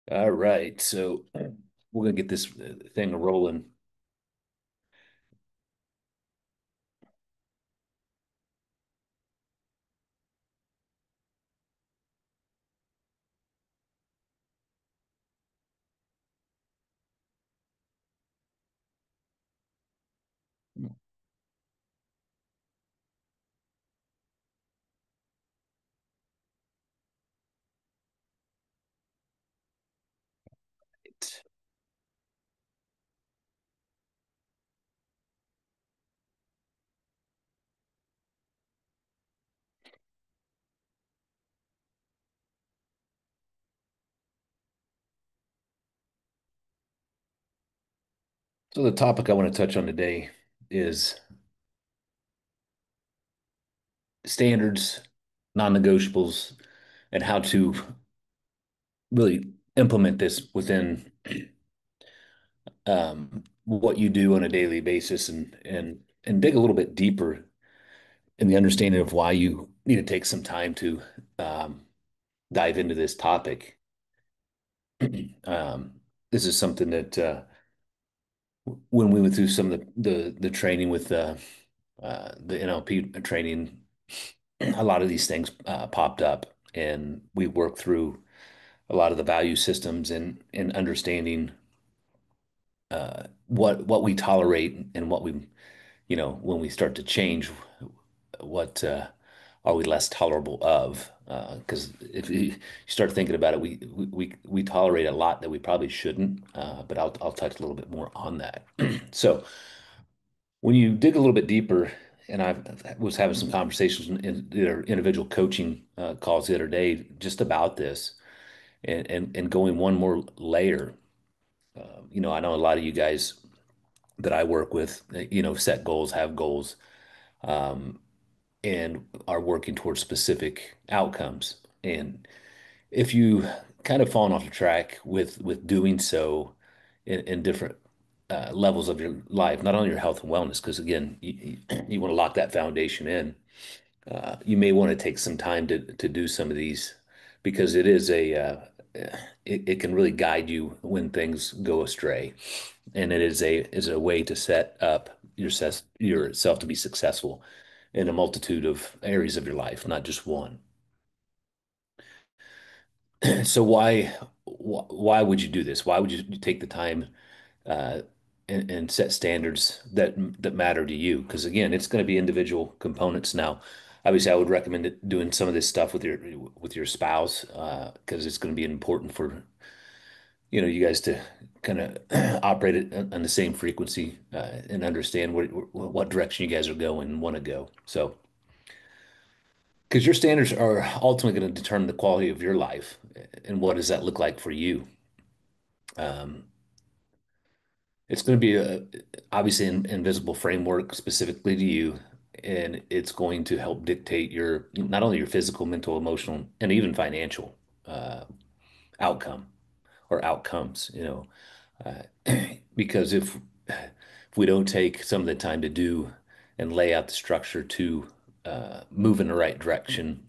All right, so we're gonna get this thing rolling. So the topic I want to touch on today is standards, non-negotiables, and how to really implement this within what you do on a daily basis and dig a little bit deeper in the understanding of why you need to take some time to um, dive into this topic. Um, this is something that when we went through some of the training with the NLP training, a lot of these things popped up, and we worked through a lot of the value systems and understanding what we tolerate and what we, when we start to change, what are we less tolerable of? Because if you start thinking about it, we tolerate a lot that we probably shouldn't. But I'll touch a little bit more on that. So when you dig a little bit deeper, and I was having some conversations in their individual coaching calls the other day just about this, and going one more layer. I know a lot of you guys that I work with, set goals, have goals, um, and are working towards specific outcomes. And if you kind of fallen off the track with doing so in different levels of your life, not only your health and wellness, because again, you want to lock that foundation in. You may want to take some time to do some of these because it can really guide you when things go astray, and it is a way to set up yourself to be successful in a multitude of areas of your life, not just one. So why would you do this? Why would you take the time uh, and set standards that matter to you? Because again, it's going to be individual components. Now, obviously, I would recommend doing some of this stuff with your spouse because it's going to be important for you guys to kind of operate it on the same frequency and understand what direction you guys are going and want to go. So, because your standards are ultimately going to determine the quality of your life and what does that look like for you. Um, It's going to be obviously an invisible framework specifically to you, and it's going to help dictate your not only your physical, mental, emotional, and even financial uh, outcome or outcomes. Because if we don't take some of the time to do and lay out the structure to move in the right direction,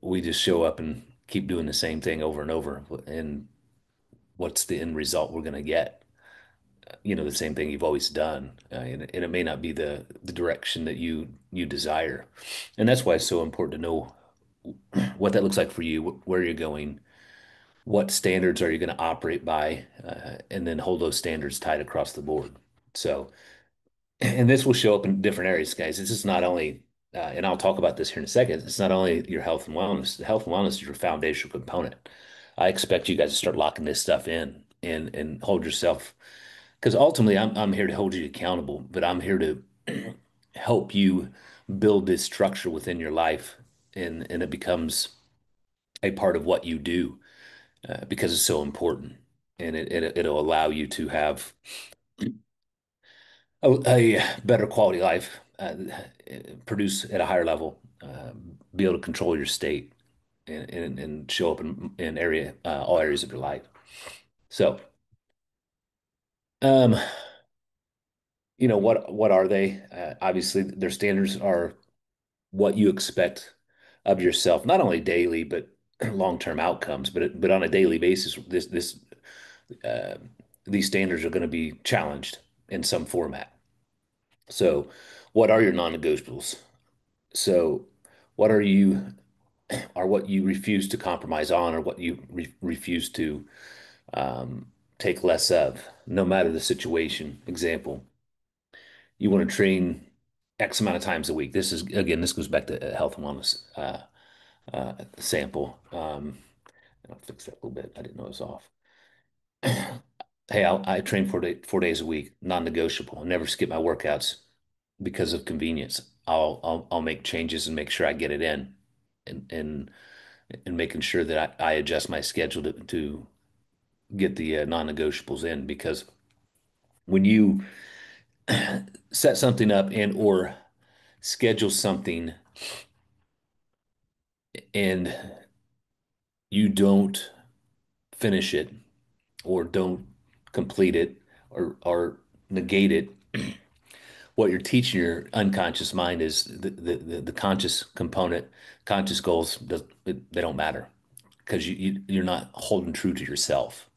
we just show up and keep doing the same thing over and over. And what's the end result we're going to get? The same thing you've always done, and it may not be the direction that you desire, and that's why it's so important to know what that looks like for you, where you're going, what standards are you going to operate by, and then hold those standards tight across the board. So, and this will show up in different areas, guys. This is not only, and I'll talk about this here in a second. It's not only your health and wellness. The health and wellness is your foundational component. I expect you guys to start locking this stuff in and hold yourself because ultimately I'm here to hold you accountable, but I'm here to help you build this structure within your life and it becomes a part of what you do because it's so important and it'll allow you to have a better quality life, produce at a higher level, be able to control your state and show up in all areas of your life. So, um, what are they? Obviously, their standards are what you expect of yourself, not only daily, but long-term outcomes. But on a daily basis, uh, these standards are going to be challenged in some format. So, what are your non-negotiables? So, what are what you refuse to compromise on, or what you refuse to take less of, no matter the situation. Example, you want to train X amount of times a week. This is, again, this goes back to health and wellness sample. I'll fix that a little bit. I didn't know it was off. Hey, I train 4 days a week, non-negotiable. I never skip my workouts because of convenience. I'll make changes and make sure I get it in, and making sure that I adjust my schedule to get the non-negotiables in, because when you set something up and or schedule something and you don't finish it, or don't complete it, or negate it, what you're teaching your unconscious mind is the conscious component, conscious goals, they don't matter, because you're not holding true to yourself,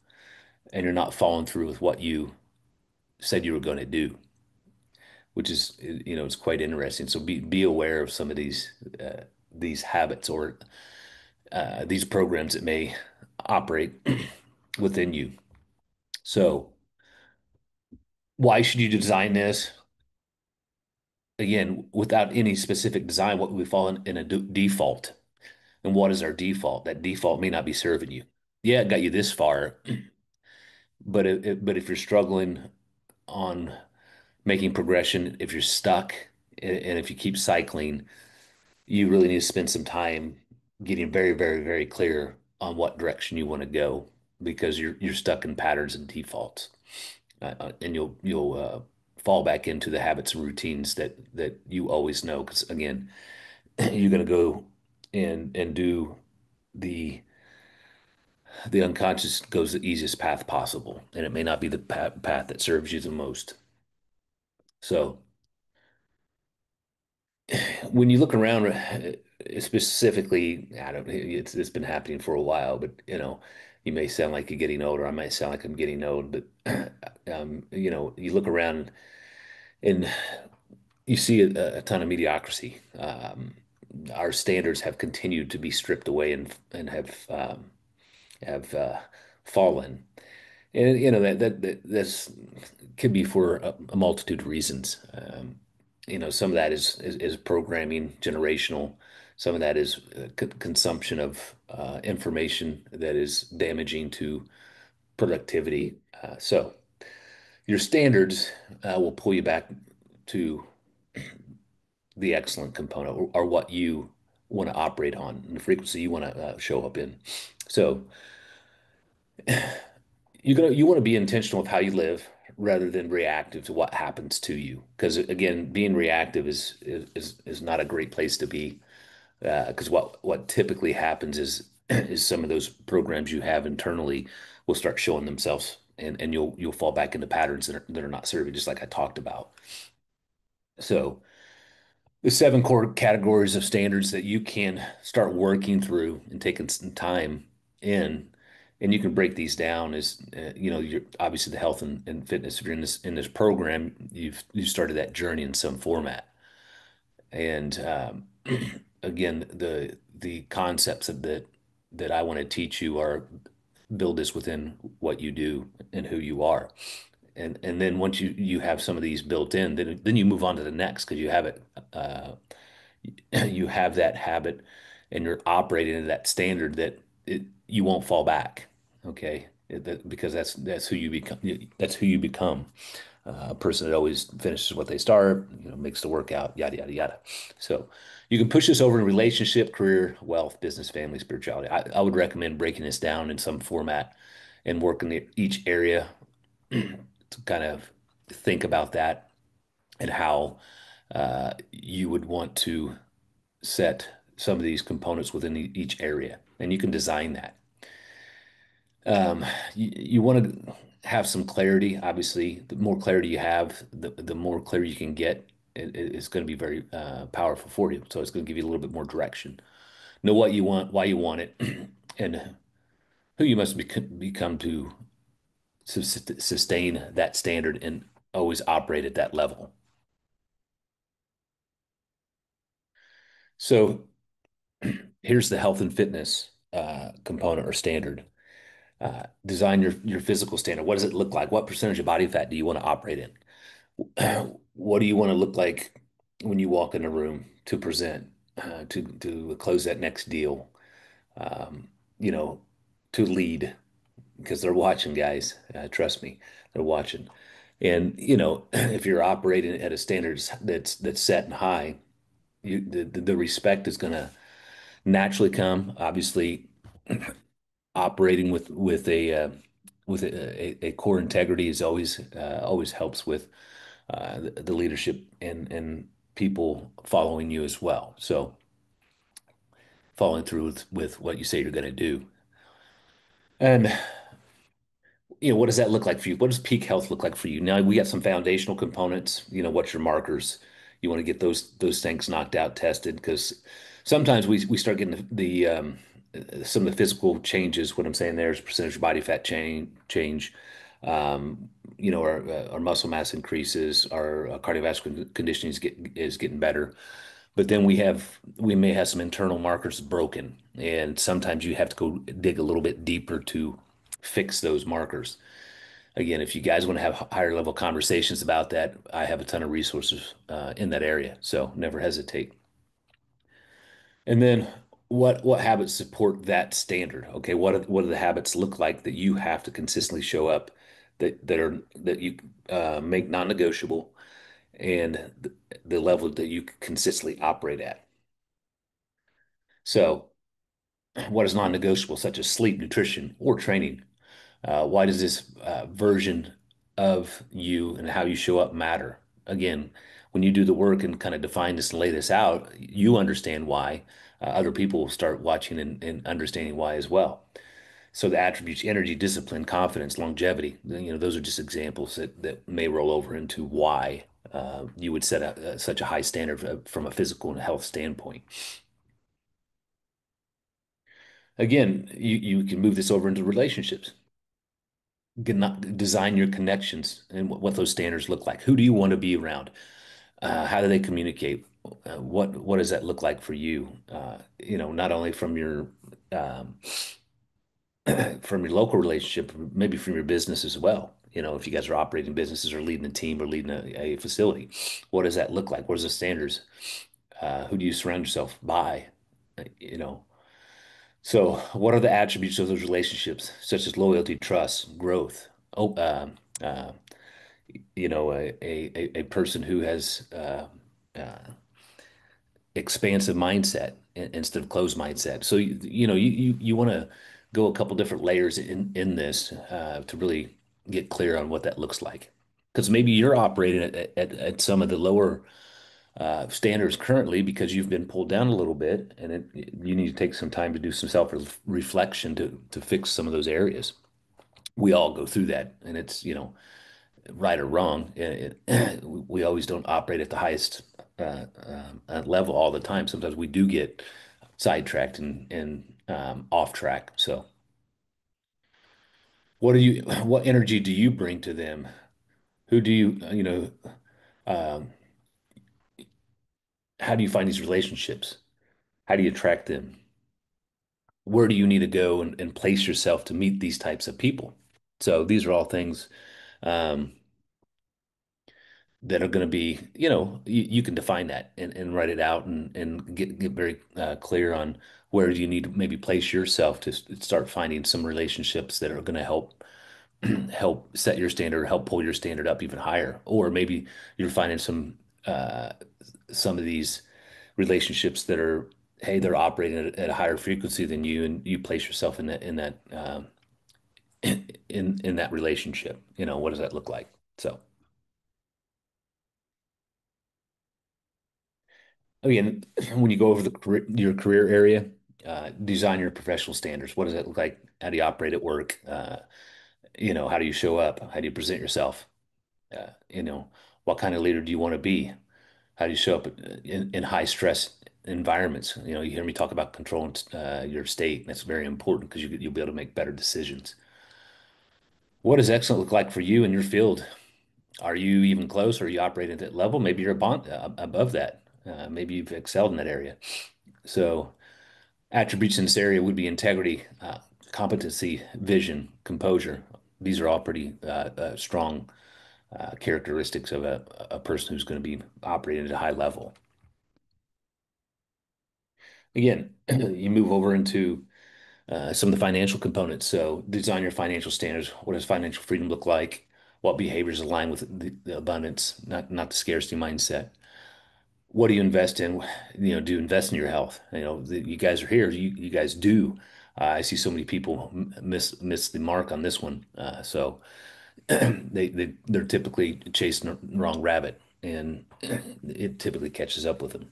and you're not following through with what you said you were going to do, which is, it's quite interesting. So be aware of some of these habits, or these programs that may operate within you. So why should you design this? Again, without any specific design, what we fall in a default. And what is our default? That default may not be serving you. Yeah, it got you this far, but if you're struggling on making progression, if you're stuck, and if you keep cycling, you really need to spend some time getting very, very, very clear on what direction you want to go, because you're stuck in patterns and defaults, and you'll fall back into the habits and routines that you always know. Because again, you're going to go and do the the unconscious goes the easiest path possible, and it may not be the path that serves you the most. So when you look around, specifically, I don't, it's been happening for a while, but you may sound like you're getting older. I might sound like I'm getting old, but you look around and you see a ton of mediocrity. Our standards have continued to be stripped away, and have fallen. And that's could be for a multitude of reasons. Some of that is programming, generational. Some of that is consumption of information that is damaging to productivity. So your standards will pull you back to the excellent component, or what you want to operate on, and the frequency you want to show up in. So you want to be intentional of how you live, rather than reactive to what happens to you. Because again, being reactive is not a great place to be. Because what typically happens is some of those programs you have internally will start showing themselves, and you'll fall back into patterns that are not serving, just like I talked about. So the seven core categories of standards that you can start working through and taking some time in, and you can break these down, is you're obviously the health and fitness. If you're in this program, you've started that journey in some format. And again, the concepts that I want to teach you are build this within what you do and who you are. And then once you have some of these built in, then you move on to the next, because you have it, you have that habit, and you're operating at that standard, that you won't fall back. Okay. Because that's who you become. That's who you become. A person that always finishes what they start, makes the workout, yada, yada, yada. So you can push this over in relationship, career, wealth, business, family, spirituality. I would recommend breaking this down in some format and working each area to kind of think about that, and how you would want to set some of these components within each area. And you can design that. You want to have some clarity. Obviously, the more clarity you have, the more clear you can get. It's going to be very powerful for you. So it's going to give you a little bit more direction. Know what you want, why you want it, and who you must become to sustain that standard and always operate at that level. So here's the health and fitness component or standard. Design your physical standard. What does it look like? What percentage of body fat do you want to operate in? What do you want to look like when you walk in a room to present, to close that next deal, um, you know, to lead because they're watching, guys. Trust me, they're watching. And if you're operating at a standard that's set and high, the respect is going to naturally come. Obviously, operating with a core integrity is always helps with the leadership and people following you as well. So following through with what you say you're going to do. And what does that look like for you? What does peak health look like for you? Now we got some foundational components. What's your markers? You want to get those things knocked out, tested, because sometimes we start getting some of the physical changes. What I'm saying there is percentage of body fat change. Um, our muscle mass increases, our cardiovascular conditioning is getting better. But then we may have some internal markers broken, and sometimes you have to go dig a little bit deeper to fix those markers. Again, if you guys want to have higher level conversations about that, I have a ton of resources in that area, so never hesitate. And then what habits support that standard? Okay, what do the habits look like that you have to consistently show up that you make non-negotiable and the level that you consistently operate at. So, what is non-negotiable, such as sleep, nutrition, or training? Why does this version of you and how you show up matter? Again, when you do the work and kind of define this and lay this out, you understand why. Other people will start watching and understanding why as well. So the attributes, energy, discipline, confidence, longevity, those are just examples that may roll over into why you would set such a high standard from a physical and health standpoint. Again, you can move this over into relationships. Design your connections and what those standards look like. Who do you want to be around? How do they communicate? What does that look like for you? Not only um, from your local relationship, maybe from your business as well. If you guys are operating businesses or leading a team or leading a facility, what does that look like? What are the standards? Who do you surround yourself by? You know, so what are the attributes of those relationships, such as loyalty, trust, growth? Oh, uh, a person who has uh, expansive mindset instead of closed mindset. So you want to go a couple different layers in this to really get clear on what that looks like. Because maybe you're operating at some of the lower standards currently because you've been pulled down a little bit, and you need to take some time to do some self-reflection to fix some of those areas. We all go through that, and it's right or wrong. We always don't operate at the highest level all the time. Sometimes we do get sidetracked and off track. So, what energy do you bring to them? Who do um, how do you find these relationships? How do you attract them? Where do you need to go and place yourself to meet these types of people? So these are all things um, that are going to be, you can define that and write it out and get very clear on where you need to maybe place yourself to start finding some relationships that are going to help set your standard, help pull your standard up even higher. Or maybe you're finding uh, some of these relationships that are, hey, they're operating at a higher frequency than you, and you place yourself in that in that relationship. What does that look like? So. Again, when you go over your career area, design your professional standards. What does that look like? How do you operate at work? How do you show up? How do you present yourself? What kind of leader do you want to be? How do you show up in high stress? environments. You hear me talk about controlling your state. That's very important because you'll be able to make better decisions. What does excellent look like for you in your field? Are you even close? Or are you operating at that level? Maybe you're above that. Maybe you've excelled in that area. So attributes in this area would be integrity, competency, vision, composure. These are all pretty strong characteristics of a person who's going to be operating at a high level. Again, you move over into some of the financial components. So design your financial standards. What does financial freedom look like? What behaviors align with the abundance, not the scarcity mindset? What do you invest in? Do you invest in your health? You guys are here. You guys do. I see so many people miss the mark on this one. So they're typically chasing the wrong rabbit, and it typically catches up with them.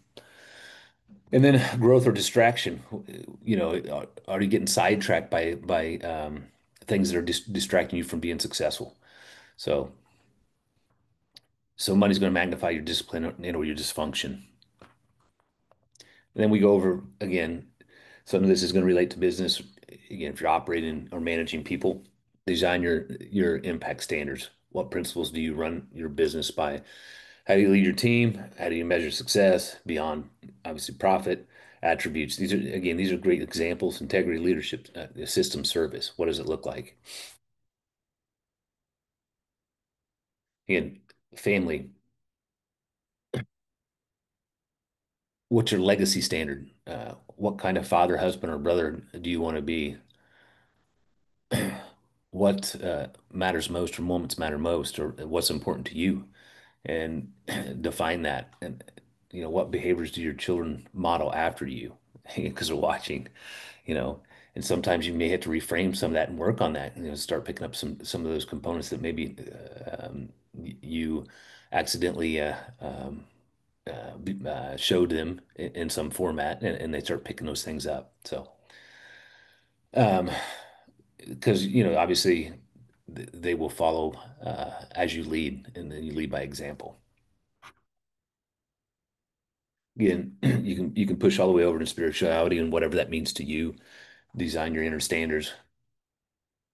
And then growth or distraction. Are you getting sidetracked by things that are distracting you from being successful? So so money's going to magnify your discipline or your dysfunction. And then we go over again. Some of this is going to relate to business. Again, if you're operating or managing people, design your impact standards. What principles do you run your business by? How do you lead your team? How do you measure success beyond obviously profit? Attributes. These are great examples. Integrity, leadership, system, service. What does it look like? Again, family. What's your legacy standard? What kind of father, husband, or brother do you want to be? What matters most, or moments matter most, or what's important to you, and define that. And what behaviors do your children model after you? Because they're watching, you know. And sometimes you may have to reframe some of that and work on that. Start picking up some of those components that maybe you accidentally showed them in some format, and they start picking those things up. So. Um, because obviously they will follow as you lead, and then you lead by example. Again, you can push all the way over to spirituality and whatever that means to you. Design your inner standards.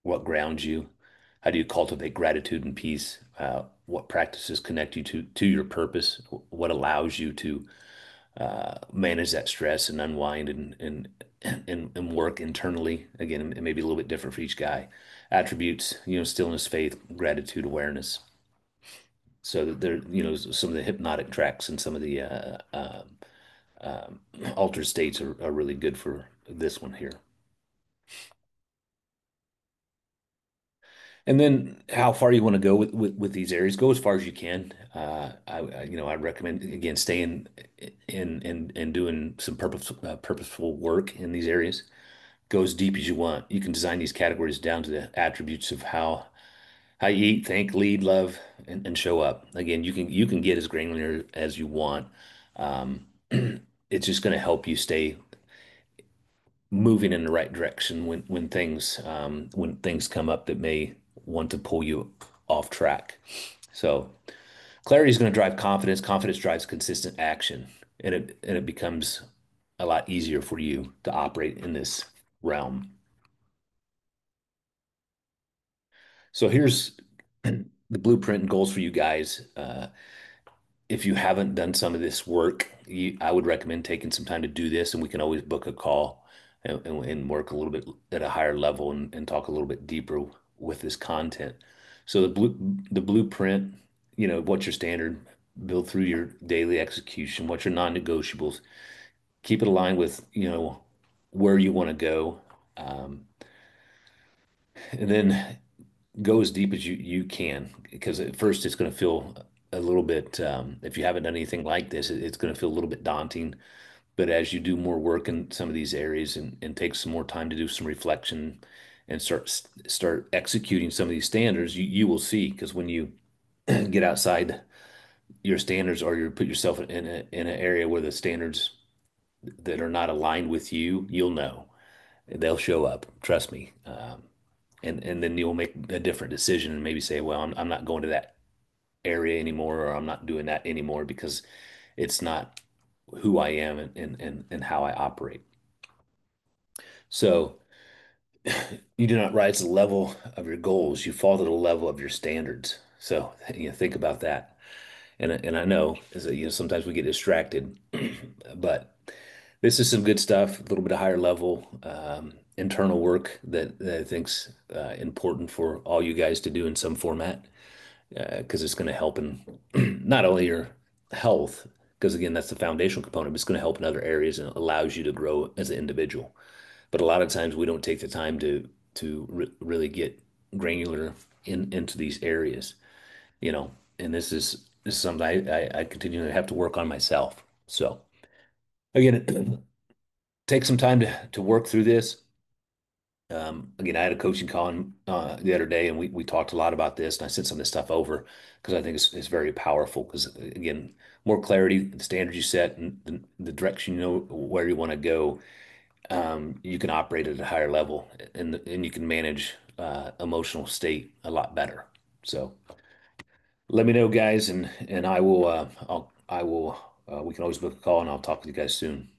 What grounds you? How do you cultivate gratitude and peace? What practices connect you to your purpose? What allows you to manage that stress and unwind and work internally? Again, it may be a little bit different for each guy. Attributes, stillness, faith, gratitude, awareness. So that there, some of the hypnotic tracks and some of the um, altered states are really good for this one here. And then how far you want to go with these areas, go as far as you can. I recommend again staying in and doing some purposeful work in these areas. Go as deep as you want. You can design these categories down to the attributes of how you eat, think, lead, love, and show up. Again, you can get as granular as you want. Um, it's just going to help you stay moving in the right direction when things come up that may want to pull you off track. So clarity is going to drive confidence. Confidence drives consistent action, and it becomes a lot easier for you to operate in this realm. So here's the blueprint and goals for you guys. If you haven't done some of this work, I would recommend taking some time to do this, and we can always book a call and work a little bit at a higher level and talk a little bit deeper with this content. So the blueprint, what's your standard, build through your daily execution, what's your non-negotiables, keep it aligned with, where you want to go. Um, and then go as deep as you can because at first it's going to feel a little bit if you haven't done anything like this it's going to feel a little bit daunting, but as you do more work in some of these areas and take some more time to do some reflection and start executing some of these standards, you will see, because when you get outside your standards or you put yourself in an area where the standards that are not aligned with you'll know they'll show up, trust me. And then you'll make a different decision and maybe say, well, I'm not going to that area anymore, or I'm not doing that anymore because it's not. who I am and how I operate. So you do not rise to the level of your goals, you fall to the level of your standards. So think about that. And I know is that sometimes we get distracted, but this is some good stuff, a little bit of higher level internal work that I think's important for all you guys to do in some format, because it's going to help in not only your health, because again, that's the foundational component, but it's going to help in other areas and it allows you to grow as an individual. But a lot of times we don't take the time to really get granular into these areas, you know. And this is something I continue to have to work on myself. So again, take some time to work through this. Again, I had a coaching call the other day, and we talked a lot about this, and I sent some of this stuff over because I think it's very powerful. Because again, more clarity, the standards you set, and the direction you know where you want to go, you can operate at a higher level, and you can manage emotional state a lot better. So let me know, guys, and I will we can always book a call, and I'll talk with you guys soon.